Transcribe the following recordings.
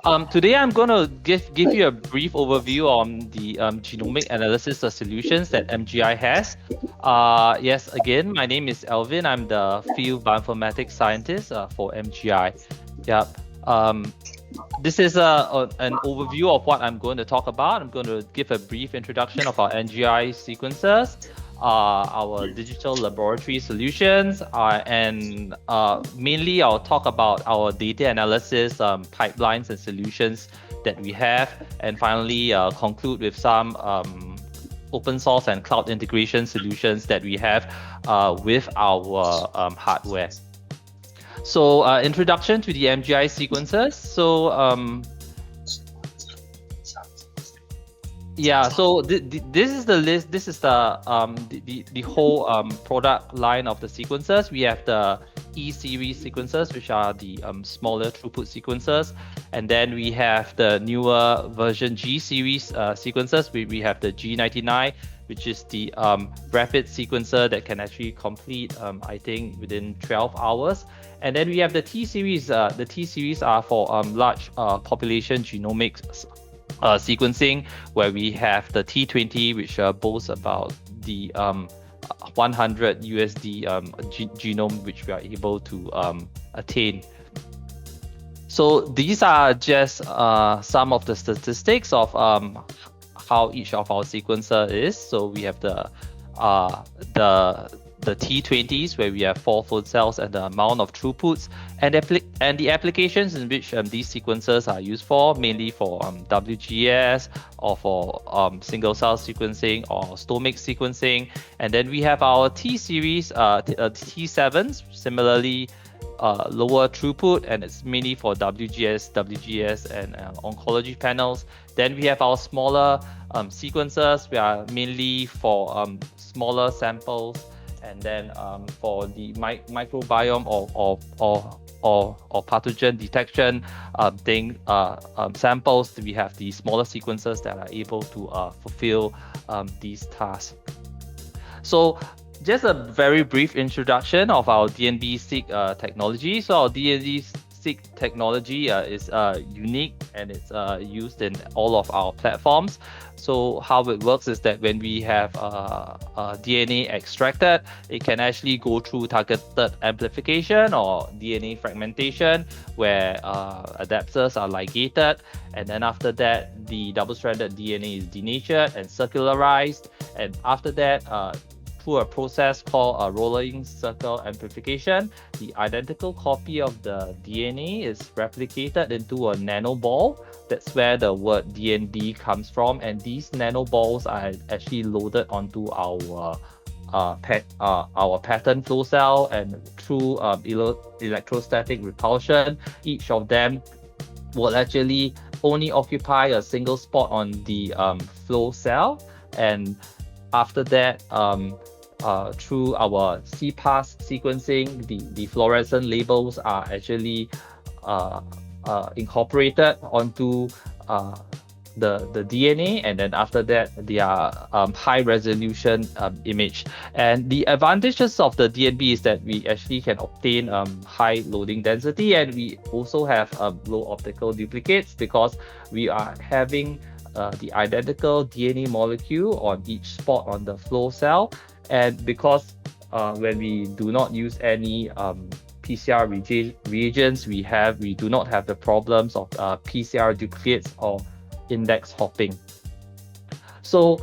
Today I'm going to give you a brief overview on the genomic analysis solutions that MGI has. Yes, again, my name is Alvin. I'm the field bioinformatics scientist for MGI. Yep. This is an overview of what I'm going to talk about. I'm going to give a brief introduction of our MGI sequencers, our digital laboratory solutions, and mainly I'll talk about our data analysis pipelines and solutions that we have, and finally conclude with some open source and cloud integration solutions that we have with our hardware. So introduction to the MGI sequencers. So yeah, so this is the list. This is the whole product line of the sequencers. We have the E series sequencers, which are the smaller throughput sequencers, and then we have the newer version G series sequencers. We have the G99, which is the rapid sequencer that can actually complete, I think, within 12 hours. And then we have the T series. The T series are for large population genomics sequencing, where we have the T20, which boasts about the 100 USD genome, which we are able to attain. So these are just some of the statistics of how each of our sequencer is. So we have the T20s, where we have 4 fold cells and the amount of throughputs, and the applications in which these sequencers are used for, mainly for WGS or for single cell sequencing or stomic sequencing. And then we have our T series, T7s, similarly lower throughput, and it's mainly for WGS, and oncology panels. Then we have our smaller sequencers, which are mainly for smaller samples. And then for the microbiome or pathogen detection samples, we have the smaller sequencers that are able to fulfill these tasks. So just a very brief introduction of our DNB-seq technology. So our DNB-seq technology is unique, and it's used in all of our platforms. So how it works is that when we have DNA extracted, it can actually go through targeted amplification or DNA fragmentation, where adapters are ligated, and then after that, the double-stranded DNA is denatured and circularized, and after that, through a process called rolling circle amplification, the identical copy of the DNA is replicated into a nanoball. That's where the word DNB comes from, and these nanoballs are actually loaded onto our pattern flow cell, and through electrostatic repulsion, each of them will actually only occupy a single spot on the flow cell, and after that, through our CPAS sequencing, the fluorescent labels are actually incorporated onto the DNA, and then after that, they are high resolution image. And the advantages of the DNB is that we actually can obtain high loading density, and we also have low optical duplicates, because we are having the identical DNA molecule on each spot on the flow cell. And because when we do not use any PCR reagents, we do not have the problems of PCR duplicates or index hopping. So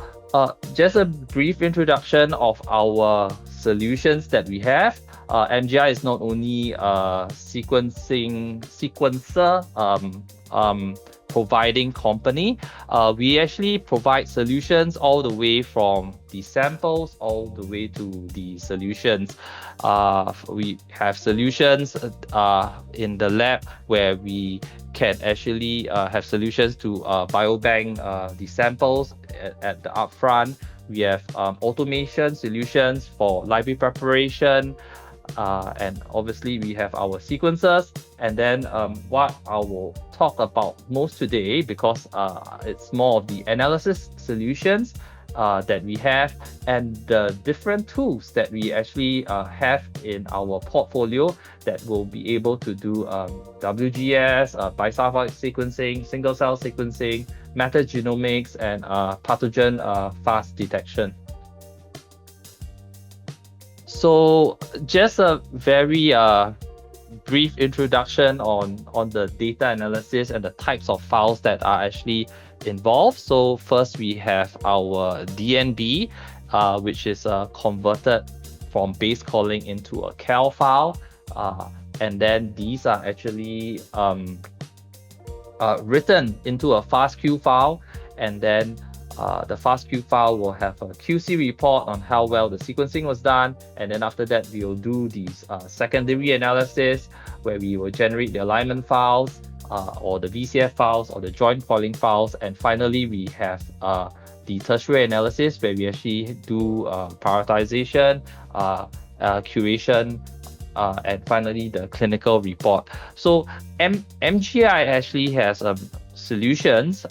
just a brief introduction of our solutions that we have. MGI is not only a sequencer providing company. We actually provide solutions all the way from the samples all the way to the solutions. We have solutions in the lab where we can actually have solutions to biobank the samples at the upfront. We have automation solutions for library preparation, and obviously we have our sequencers. And then what I will talk about most today, because it's more of the analysis solutions, that we have, and the different tools that we actually have in our portfolio that will be able to do WGS, bisulfite sequencing, single cell sequencing, metagenomics, and pathogen fast detection. So just a very brief introduction on the data analysis and the types of files that are actually involved. So first we have our DNB, which is converted from base calling into a cal file, and then these are actually written into a FASTQ file, and then the FASTQ file will have a QC report on how well the sequencing was done, and then after that we will do these secondary analysis where we will generate the alignment files or the VCF files or the joint foiling files, and finally we have the tertiary analysis where we actually do prioritization, curation, and finally the clinical report. So MGI actually has solutions.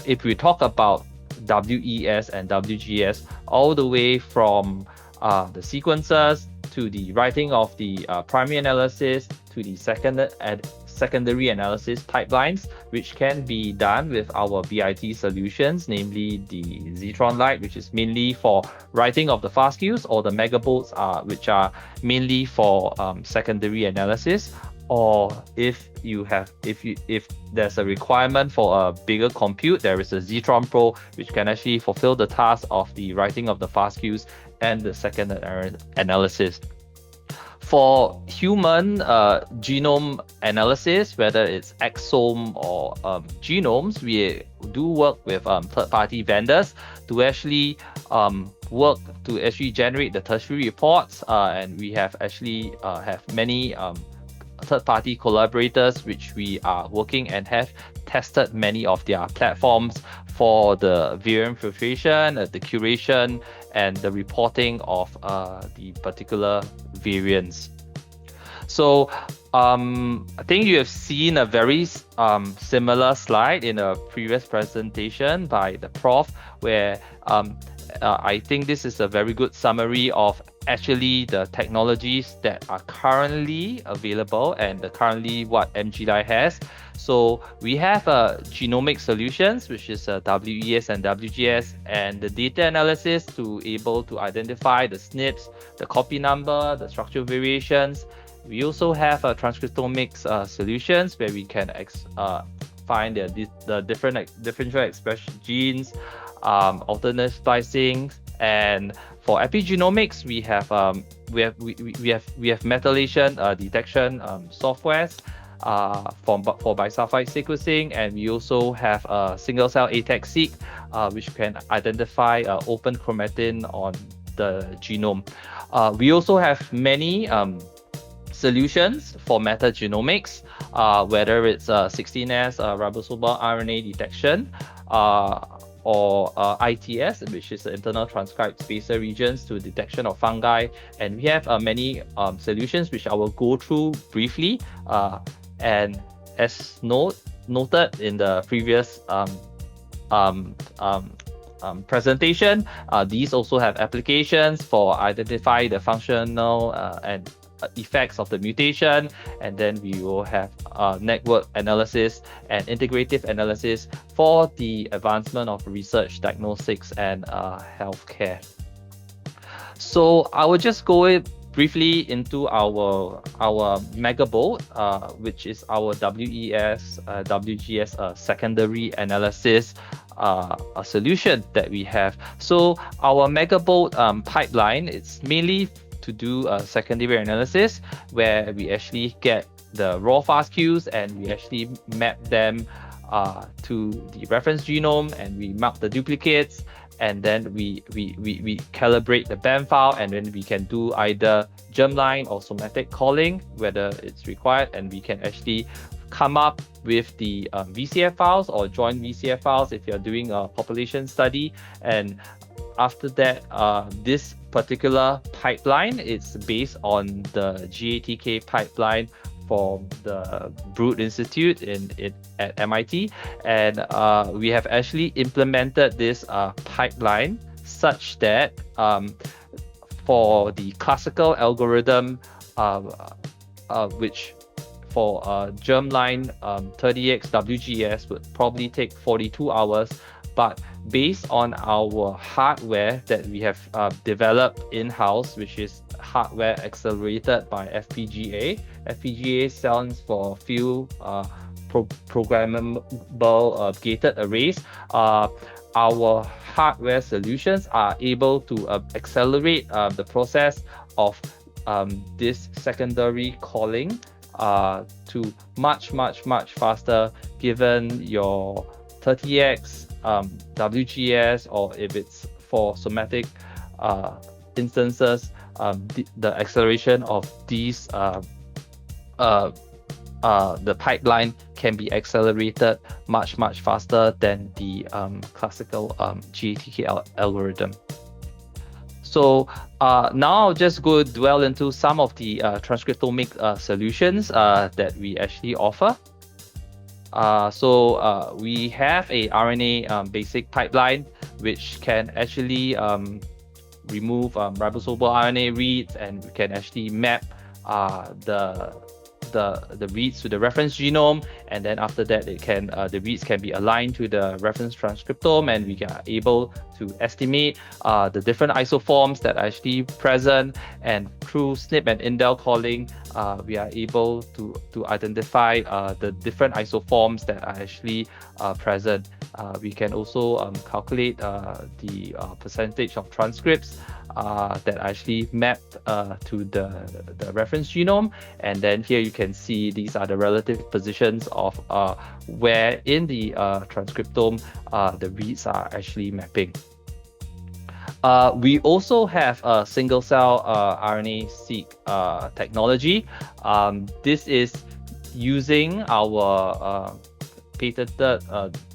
If we talk about WES and WGS, all the way from the sequencers to the writing of the primary analysis to the secondary analysis pipelines, which can be done with our BIT solutions, namely the Zetron Lite, which is mainly for writing of the FASTQs, or the MegaBOLTs, which are mainly for secondary analysis. Or if there's a requirement for a bigger compute, there is a Zetron Pro, which can actually fulfill the task of the writing of the FASTQs and the secondary analysis. For human genome analysis, whether it's exome or genomes, we do work with third-party vendors to actually work to actually generate the tertiary reports, and we have actually have many third-party collaborators which we are working and have tested many of their platforms for the variant filtration, the curation, and the reporting of the particular variants. So I think you have seen a very similar slide in a previous presentation by the prof, where I think this is a very good summary of actually the technologies that are currently available and currently what MGI has. So we have Genomic Solutions, which is WES and WGS, and the data analysis to able to identify the SNPs, the copy number, the structural variations. We also have Transcriptomics Solutions, where we can find the different differential expression genes, alternate splicing, and for epigenomics we have methylation detection softwares for bisulfite sequencing, and we also have single cell ATAC seq, which can identify open chromatin on the genome. We also have many solutions for metagenomics, whether it's 16S ribosomal RNA detection, or ITS, which is the internal transcribed spacer regions to detection of fungi. And we have many solutions which I will go through briefly. And as noted in the previous presentation, these also have applications for identify the functional and effects of the mutation, and then we will have network analysis and integrative analysis for the advancement of research, diagnostics, and healthcare. So I will just go briefly into our MegaBOLT, which is our WES WGS secondary analysis a solution that we have. So our MegaBOLT pipeline, it's mainly to do a secondary analysis where we actually get the raw FASTQs and we actually map them to the reference genome, and we mark the duplicates, and then we calibrate the BAM file, and then we can do either germline or somatic calling whether it's required, and we can actually come up with the VCF files or joint VCF files if you're doing a population study. And after that, this particular pipeline is based on the GATK pipeline from the Broad Institute at MIT, and we have actually implemented this pipeline such that for the classical algorithm, which for germline 30x WGS would probably take 42 hours, but based on our hardware that we have developed in-house, which is hardware accelerated by FPGA. FPGA stands for Field Programmable Gated Arrays. Our hardware solutions are able to accelerate the process of this secondary calling to much faster, given your 30x WGS, or if it's for somatic instances, the acceleration of these the pipeline can be accelerated much faster than the classical GATK algorithm. So now I'll just go dwell into some of the transcriptomic solutions that we actually offer. So we have a RNA basic pipeline which can actually remove ribosomal RNA reads, and we can actually map the reads to the reference genome, and then after that it can the reads can be aligned to the reference transcriptome, and we are able to estimate the different isoforms that are actually present, and through SNP and indel calling we are able to identify the different isoforms that are actually present. We can also calculate the percentage of transcripts that are actually mapped to the reference genome, and then here you can see these are the relative positions of where in the transcriptome the reads are actually mapping. We also have a single cell RNA-seq technology. This is using our patented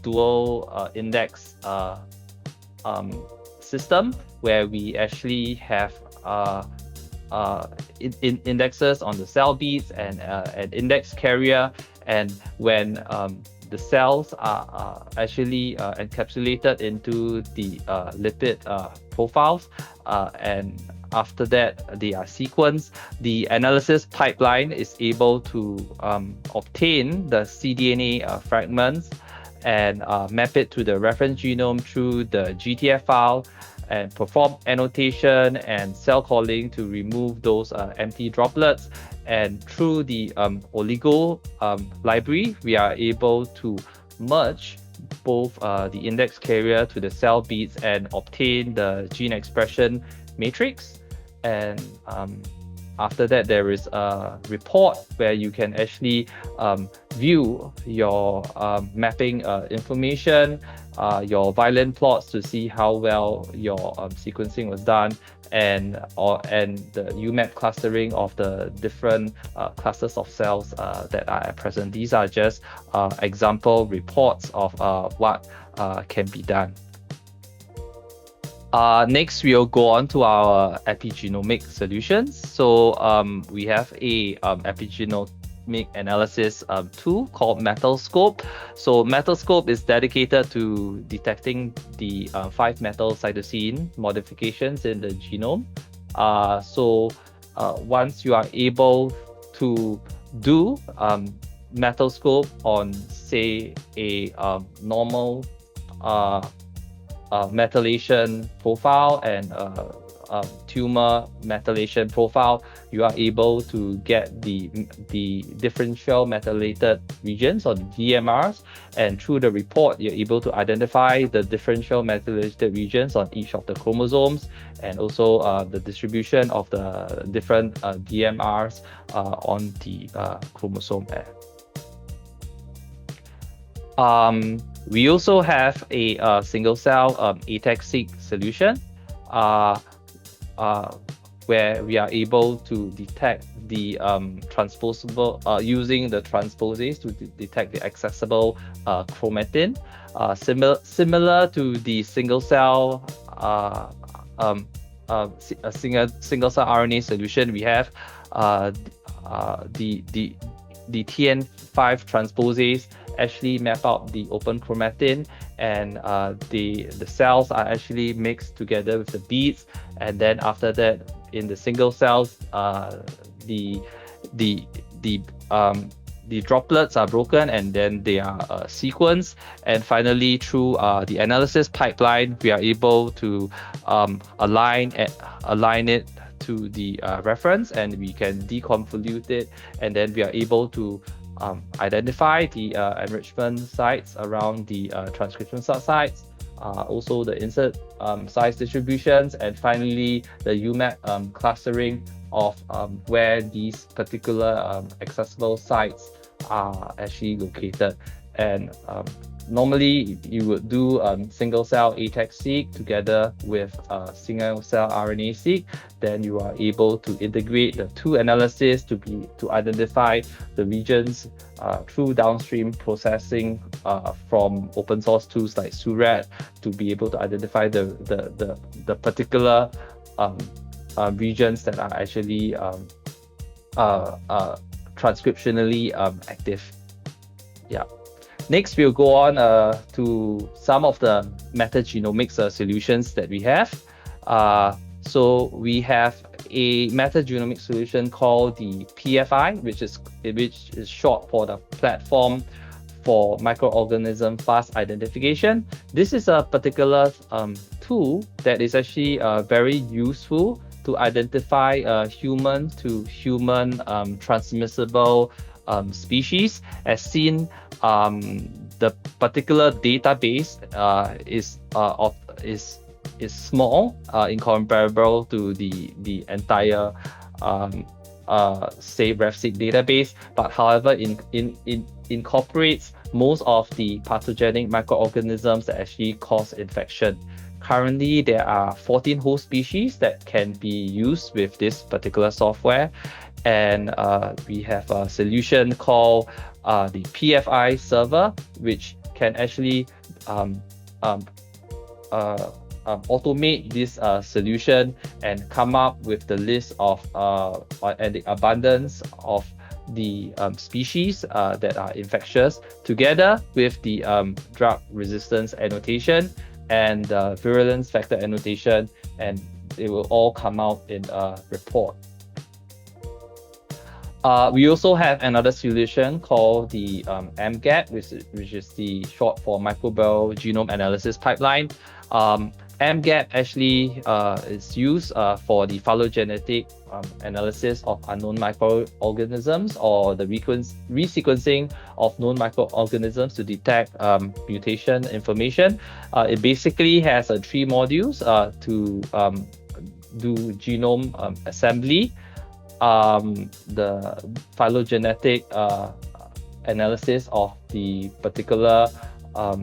dual index system, where we actually have indexes on the cell beads and an index carrier, and when the cells are actually encapsulated into the lipid profiles, and after that they are sequenced, the analysis pipeline is able to obtain the cDNA fragments and map it to the reference genome through the GTF file, and perform annotation and cell calling to remove those empty droplets. And through the oligo library, we are able to merge both the index carrier to the cell beads and obtain the gene expression matrix. And after that, there is a report where you can actually view your mapping information, your violin plots to see how well your sequencing was done, and the UMAP clustering of the different clusters of cells that are present. These are just example reports of what can be done. Next, we'll go on to our Epigenomics Solutions. So we have a Epigenomic Analysis tool called Metalscope. So Metalscope is dedicated to detecting the 5-metal cytosine modifications in the genome. So once you are able to do Metalscope on, say, a normal methylation profile and tumor methylation profile, you are able to get the differential methylated regions, or the DMRs, and through the report you're able to identify the differential methylated regions on each of the chromosomes, and also the distribution of the different DMRs on the chromosome. We also have a single cell ATAC-seq solution where we are able to detect the transposable using the transposase to detect the accessible chromatin. Similar to the single cell single cell RNA solution, we have the TN5 transposase actually map out the open chromatin, and the cells are actually mixed together with the beads, and then after that, in the single cells, the droplets are broken and then they are sequenced, and finally through the analysis pipeline we are able to align it to the reference, and we can deconvolute it, and then we are able to identify the enrichment sites around the transcription subsites, also the insert size distributions, and finally the UMAP clustering of where these particular accessible sites are actually located. And normally you would do single cell ATAC-seq together with single cell RNA-seq. Then you are able to integrate the two analysis to identify the regions through downstream processing from open source tools like Surat, to be able to identify the particular regions that are actually transcriptionally active. Yeah. Next, we'll go on to some of the metagenomics solutions that we have. So we have a metagenomic solution called the PFI, which is short for the Platform for Microorganism Fast Identification. This is a particular tool that is actually very useful to identify human to human transmissible species. As seen, the particular database is small, incomparable to the entire say RefSeq database, but however incorporates most of the pathogenic microorganisms that actually cause infection. Currently, there are 14 host species that can be used with this particular software, and we have a solution called the PFI server, which can actually automate this solution and come up with the list of and the abundance of the species that are infectious, together with the drug resistance annotation and virulence factor annotation, and it will all come out in a report. We also have another solution called the MGAP, which is the short for Microbial Genome Analysis Pipeline. MGAP actually is used for the phylogenetic analysis of unknown microorganisms, or the resequencing of known microorganisms to detect mutation information. It basically has 3 modules to do genome assembly, the phylogenetic analysis of the particular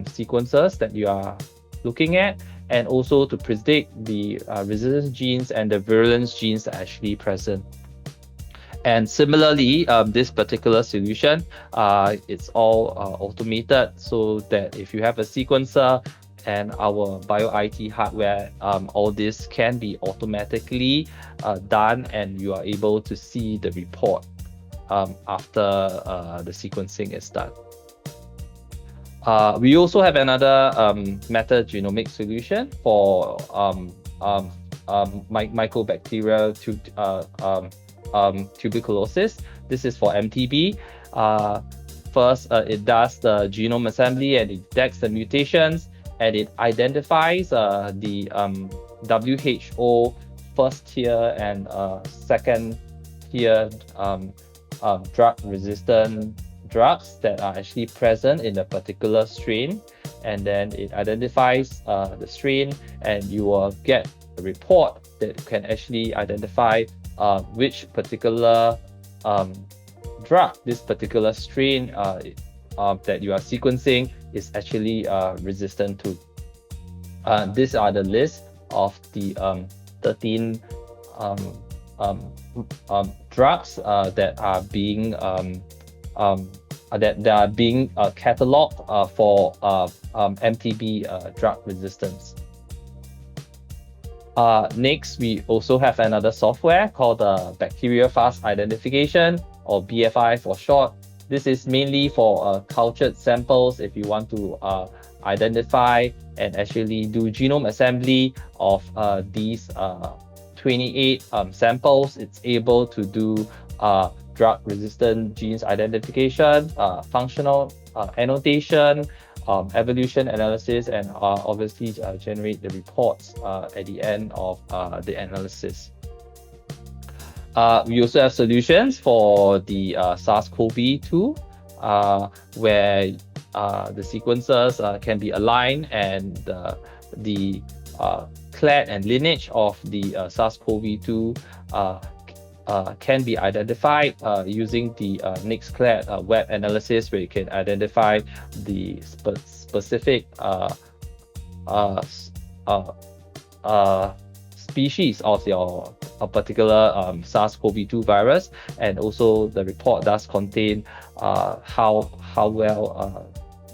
sequences that you are looking at, and also to predict the resistance genes and the virulence genes that are actually present. And similarly, this particular solution, it's all automated, so that if you have a sequencer and our BioIT hardware, all this can be automatically done, and you are able to see the report after the sequencing is done. We also have another metagenomic solution for mycobacterial tuberculosis. This is for MTB. First, it does the genome assembly and it detects the mutations, and it identifies the WHO first tier and second tier drug resistant drugs that are actually present in a particular strain, and then it identifies the strain, and you will get a report that can actually identify which particular drug this particular strain that you are sequencing is actually resistant to. These are the list of the 13 drugs that are being cataloged for MTB drug resistance. Next, we also have another software called Bacteria Fast Identification, or BFI for short. This is mainly for cultured samples if you want to identify and actually do genome assembly of these 28 samples. It's able to do drug-resistant genes identification, functional annotation, evolution analysis, and obviously generate the reports at the end of the analysis. We also have solutions for the SARS-CoV-2, where the sequencers can be aligned and the clade and lineage of the SARS-CoV-2 can be identified using the NixClad web analysis, where you can identify the specific species of your particular SARS-CoV-2 virus, and also the report does contain how well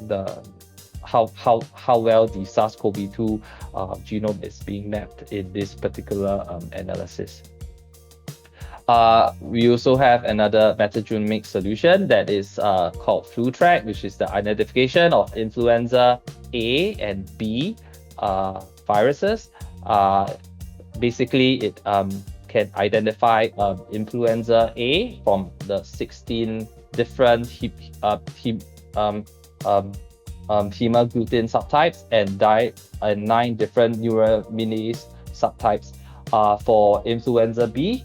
the SARS-CoV-2 genome is being mapped in this particular analysis. We also have another Metagenomics solution that is called FluTrack, which is the identification of influenza A and B viruses. Basically, it can identify influenza A from the 16 different hemagglutinin subtypes and 9 different neuraminidase subtypes. For influenza B,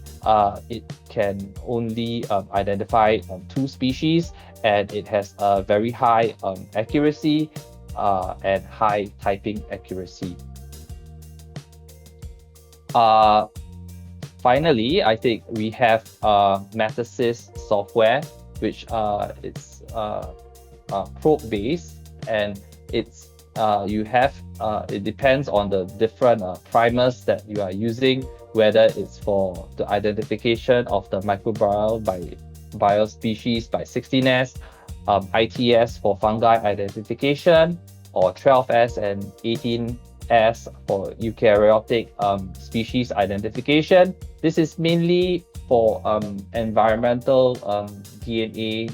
it can only identify 2 species, and it has a very high accuracy and high typing accuracy. Finally, I think we have Metasys software, which is probe-based, and it's it depends on the different primers that you are using, whether it's for the identification of the microbial by biospecies by 16S, ITS for fungi identification, or 12S and 18S for eukaryotic species identification. This is mainly for environmental DNA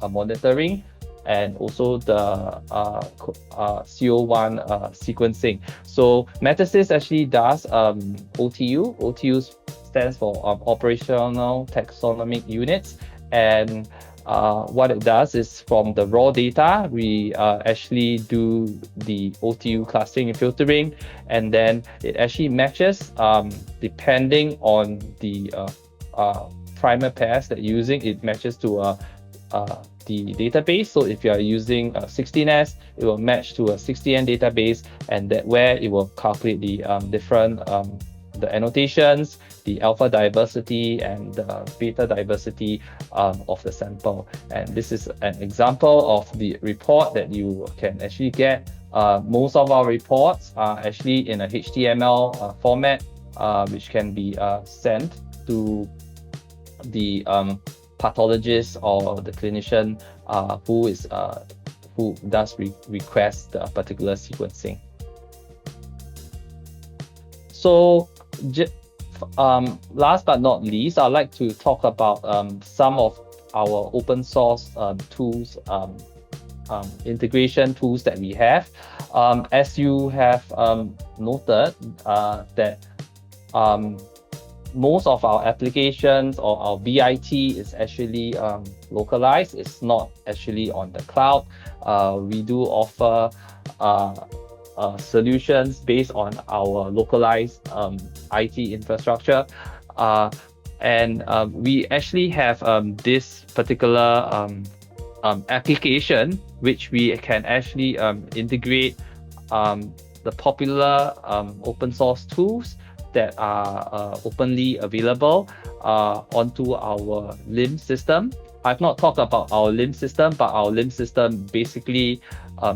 monitoring, and also the CO1 sequencing. So Metasys actually does OTU. OTU stands for Operational Taxonomic Units, and what it does is, from the raw data, we actually do the OTU clustering and filtering, and then it actually matches depending on the primer pairs that you're using. It matches to the database. So if you are using 16S, it will match to a 60N database, and that where it will calculate the different the annotations, the alpha diversity, and the beta diversity of the sample. And this is an example of the report that you can actually get. Most of our reports are actually in a HTML format, which can be sent to the pathologist or the clinician who does request the particular sequencing. So last but not least, I'd like to talk about some of our open source tools, integration tools that we have. As you have noted that most of our applications or our BIT is actually localized. It's not actually on the cloud. We do offer solutions based on our localized IT infrastructure. And we actually have this particular application, which we can actually integrate the popular open source tools that are openly available onto our LIMS system. I've not talked about our LIMS system, but our LIMS system basically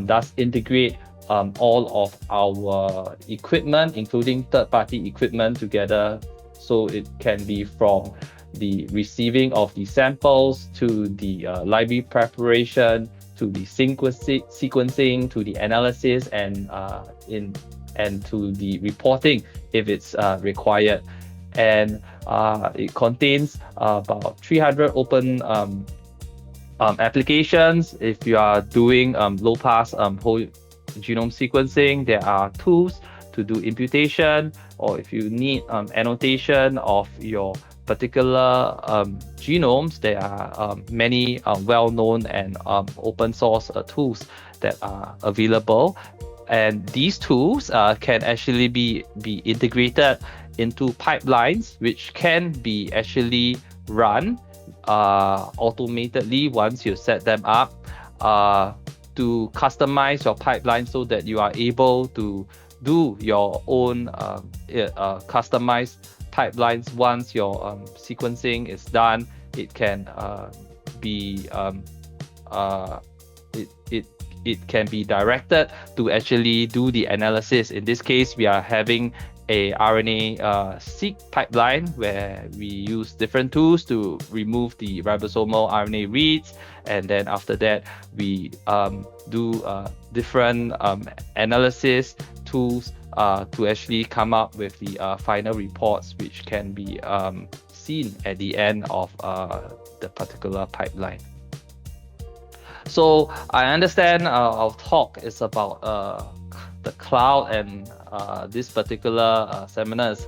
does integrate all of our equipment, including third-party equipment, together. So it can be from the receiving of the samples, to the library preparation, to the sequencing, to the analysis, and to the reporting if it's required. and it contains about 300 open applications. If you are doing low pass whole genome sequencing, there are tools to do imputation, or if you need annotation of your particular genomes, there are many well-known and open source tools that are available. And these tools can actually be integrated into pipelines, which can be actually run automatically once you set them up to customize your pipeline so that you are able to do your own customized pipelines. Once your sequencing is done, it can be it can be directed to actually do the analysis. In this case, we are having a RNA-seq pipeline where we use different tools to remove the ribosomal RNA reads, and then after that we do different analysis tools to actually come up with the final reports, which can be seen at the end of the particular pipeline. So I understand our talk is about the cloud, and this particular seminar is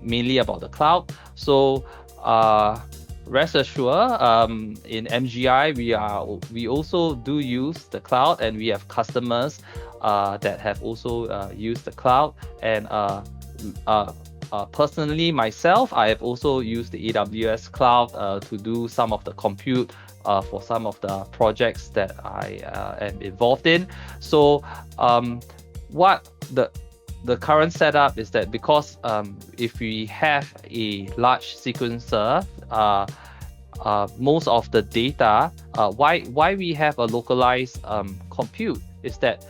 mainly about the cloud. So rest assured, in MGI we also do use the cloud, and we have customers that have also used the cloud. And personally myself, I have also used the AWS cloud to do some of the compute for some of the projects that I am involved in. So what the current setup is that, because if we have a large sequencer, most of the data, why we have a localized compute is that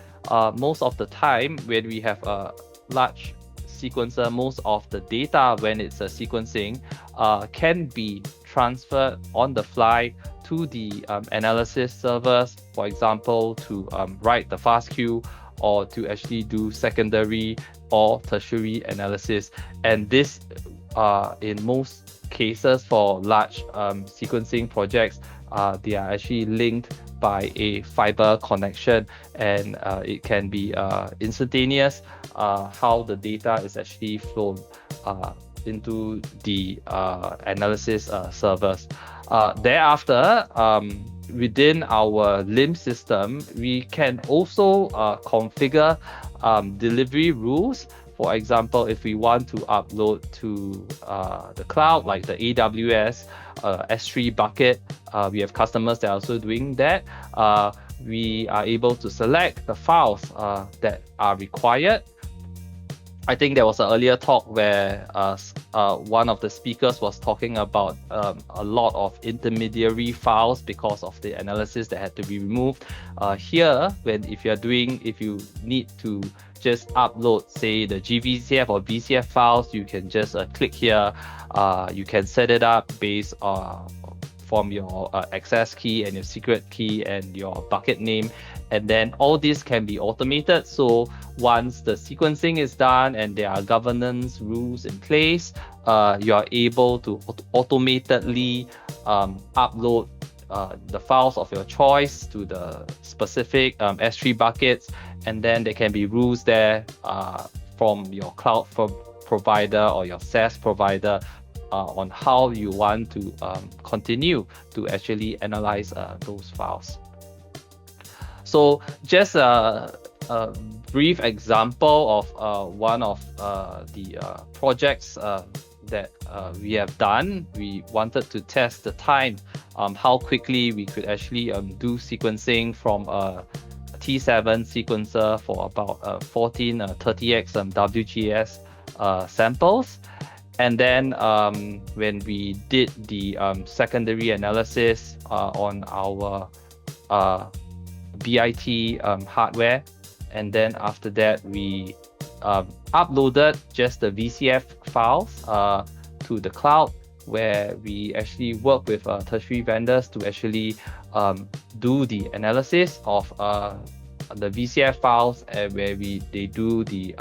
most of the time when we have a large sequencer, most of the data when it's a sequencing can be transferred on the fly to the analysis servers, for example, to write the FASTQ, or to actually do secondary or tertiary analysis. And this, in most cases for large sequencing projects, they are actually linked by a fiber connection, and it can be instantaneous how the data is actually flown into the analysis servers. Thereafter, within our LIMS system, we can also configure delivery rules. For example, if we want to upload to the cloud, like the AWS S3 bucket, we have customers that are also doing that. We are able to select the files that are required. I think there was an earlier talk where one of the speakers was talking about a lot of intermediary files because of the analysis that had to be removed. Here, if you need to just upload, say, the GVCF or VCF files, you can just click here. You can set it up based from your access key and your secret key and your bucket name, and then all this can be automated. So once the sequencing is done and there are governance rules in place, you are able to automatically upload the files of your choice to the specific S3 buckets, and then there can be rules there from your cloud provider or your SaaS provider on how you want to continue to actually analyze those files. So just a brief example of one of the projects that we have done. We wanted to test the time, how quickly we could actually do sequencing from a T7 sequencer for about 14 30x WGS samples. And then when we did the secondary analysis on our BIT hardware, and then after that we uploaded just the VCF files to the cloud, where we actually work with tertiary vendors to actually do the analysis of the VCF files, and where they do the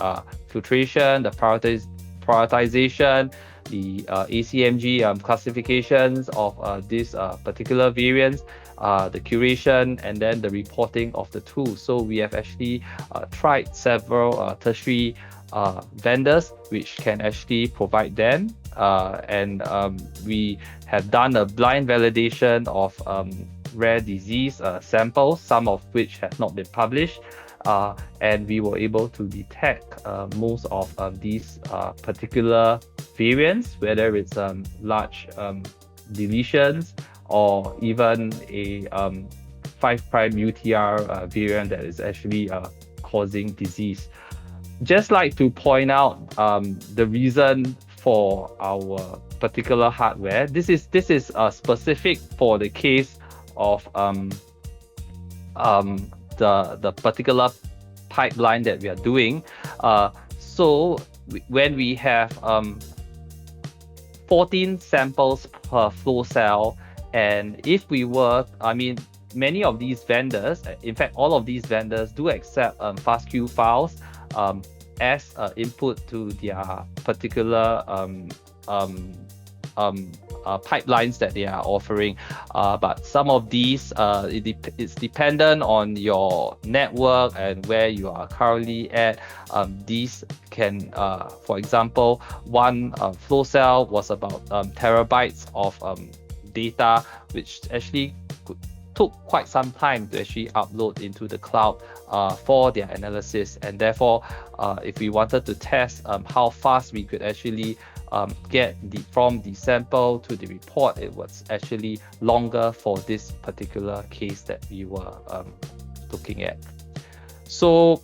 filtration, the prioritization, the ACMG classifications of these particular variants, the curation, and then the reporting of the tools. So we have actually tried several tertiary vendors which can actually provide them, and we have done a blind validation of rare disease samples, some of which have not been published, and we were able to detect most of these particular variants, whether it's large deletions or even a 5' UTR variant that is actually causing disease. Just like to point out the reason for our particular hardware. This is specific for the case of the particular pipeline that we are doing. So when we have 14 samples per flow cell, and if we were, many of these vendors, in fact, all of these vendors do accept FASTQ files as input to their particular pipelines that they are offering, but some of these it's dependent on your network and where you are currently at. These can, for example, one flow cell was about terabytes of data, which actually took quite some time to actually upload into the cloud for their analysis, and therefore if we wanted to test how fast we could actually get from the sample to the report, it was actually longer for this particular case that we were looking at. So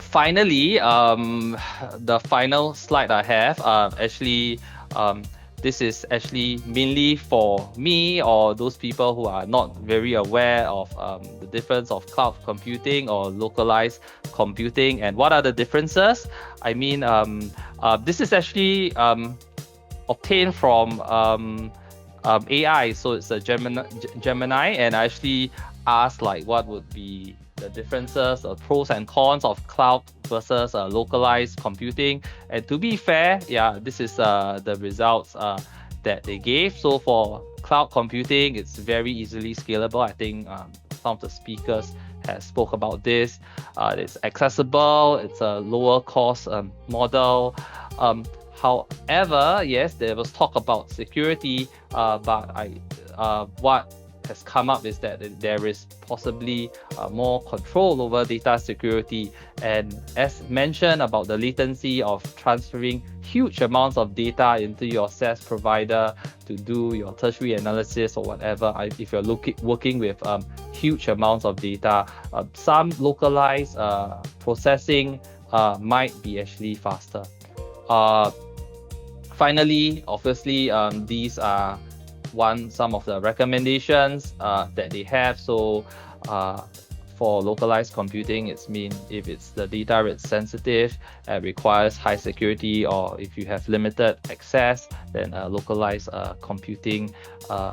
finally, the final slide I have, this is actually mainly for me or those people who are not very aware of the difference of cloud computing or localized computing and what are the differences. This is actually obtained from AI, so it's a Gemini, and I actually asked what would be the differences, the pros and cons of cloud versus localized computing. And to be fair, this is the results that they gave. So for cloud computing, it's very easily scalable. I think some of the speakers have spoke about this. It's accessible, it's a lower cost model. However, yes, there was talk about security, but what has come up is that there is possibly more control over data security, and as mentioned about the latency of transferring huge amounts of data into your SaaS provider to do your tertiary analysis or whatever. If you're working with huge amounts of data, some localized processing might be actually faster. Finally, obviously, these are some of the recommendations that they have. So for localized computing, if it's the data rate sensitive, requires high security, or if you have limited access, then localized computing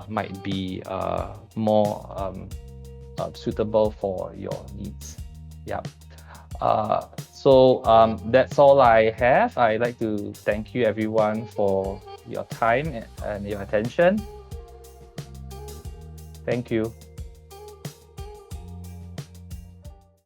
might be more suitable for your needs. So that's all I have. I'd like to thank you everyone for your time and your attention. Thank you.